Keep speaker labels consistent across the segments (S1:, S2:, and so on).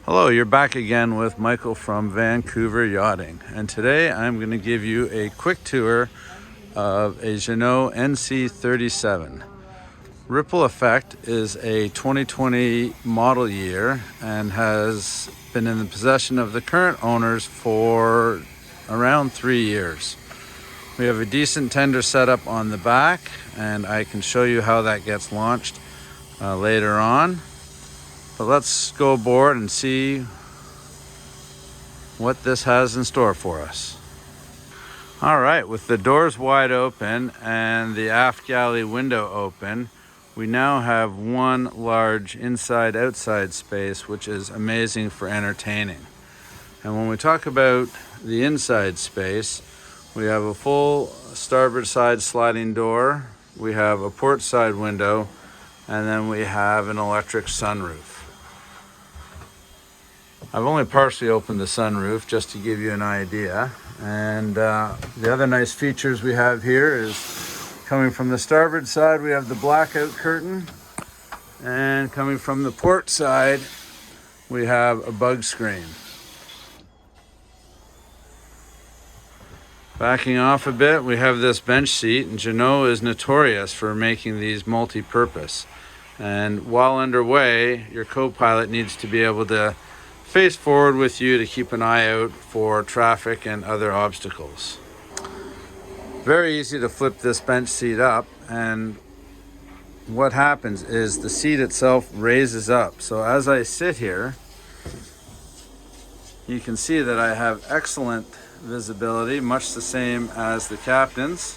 S1: Hello, you're back again with Michael from Vancouver Yachting, and today I'm going to give you a quick tour of a Jeanneau NC 37. Ripple Effect is a 2020 model year and has been in the possession of the current owners for around 3 years. We have a decent tender setup on the back, and I can show you how that gets launched later on. But let's go aboard and see what this has in store for us. All right, with the doors wide open and the aft galley window open, we now have one large inside-outside space, which is amazing for entertaining. And when we talk about the inside space, we have a full starboard side sliding door, we have a port side window, and then we have an electric sunroof. I've only partially opened the sunroof just to give you an idea. And the other nice features we have here is coming from the starboard side, we have the blackout curtain. And coming from the port side, we have a bug screen. Backing off a bit, we have this bench seat, and Jeanneau is notorious for making these multi-purpose. And while underway, your co-pilot needs to be able to face forward with you to keep an eye out for traffic and other obstacles. Very easy to flip this bench seat up, and what happens is the seat itself raises up. So as I sit here, you can see that I have excellent visibility, much the same as the captain's,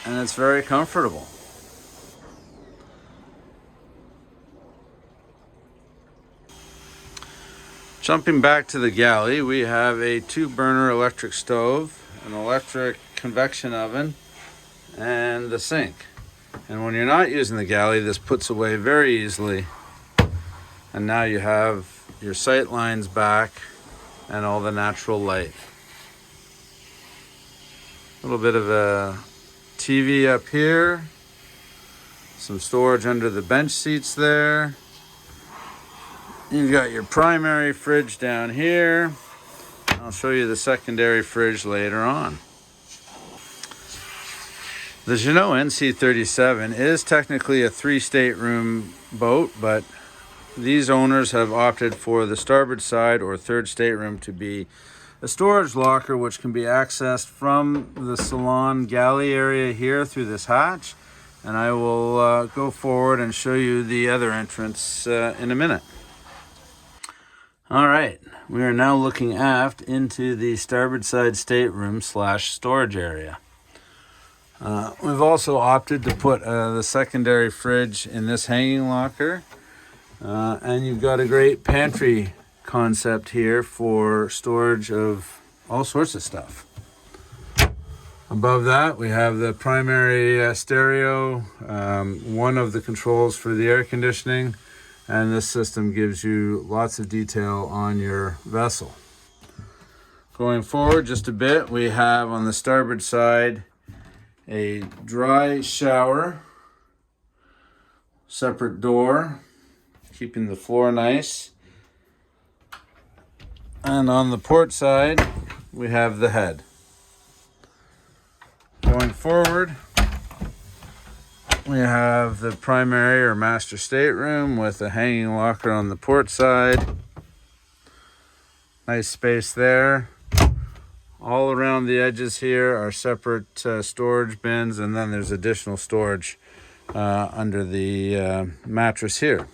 S1: and it's very comfortable. Jumping back to the galley, we have a 2-burner electric stove, an electric convection oven, and the sink. And when you're not using the galley, this puts away very easily. And now you have your sight lines back and all the natural light. A little bit of a TV up here, some storage under the bench seats there. You've got your primary fridge down here. I'll show you the secondary fridge later on. The Jeanneau NC 37 is technically a 3-stateroom boat, but these owners have opted for the starboard side or third stateroom to be a storage locker, which can be accessed from the salon galley area here through this hatch. And I will go forward and show you the other entrance in a minute. All right, we are now looking aft into the starboard side stateroom / storage area. We've also opted to put the secondary fridge in this hanging locker. And you've got a great pantry concept here for storage of all sorts of stuff. Above that, we have the primary stereo, one of the controls for the air conditioning, and this system gives you lots of detail on your vessel. Going forward just a bit, we have on the starboard side a dry shower, separate door, keeping the floor nice. And on the port side, we have the head. Going forward, we have the primary or master stateroom with a hanging locker on the port side. Nice space there. All around the edges here are separate storage bins, and then there's additional storage under the mattress here.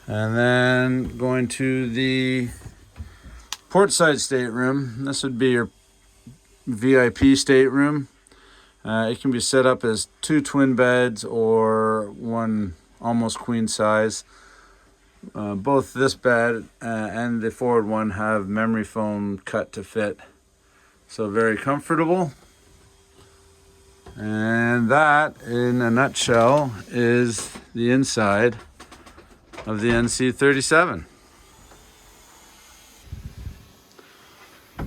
S1: And then going to the port side stateroom, this would be your VIP stateroom. It can be set up as 2 twin beds or one almost queen size. Both this bed and the forward one have memory foam cut to fit. So very comfortable. And that, in a nutshell, is the inside of the NC 37.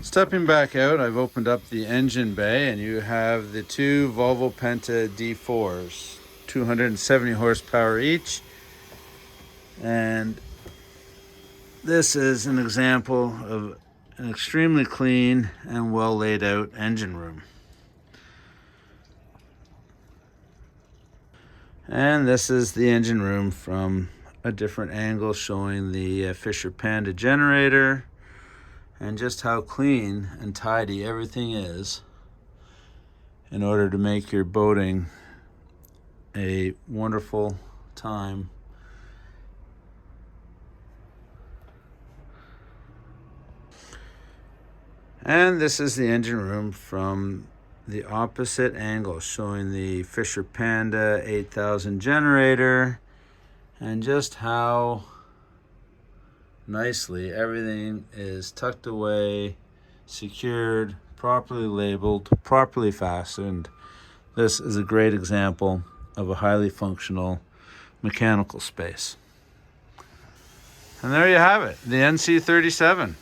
S1: Stepping back out, I've opened up the engine bay, and you have the 2 Volvo Penta D4s, 270 horsepower each, And this is an example of an extremely clean and well laid out engine room. And this is the engine room from a different angle, showing the Fisher Panda generator and just how clean and tidy everything is in order to make your boating a wonderful time. And this is the engine room from the opposite angle, showing the Fisher Panda 8000 generator and just how nicely everything is tucked away, secured, properly labeled, properly fastened. This is a great example of a highly functional mechanical space. And there you have it, the NC 37.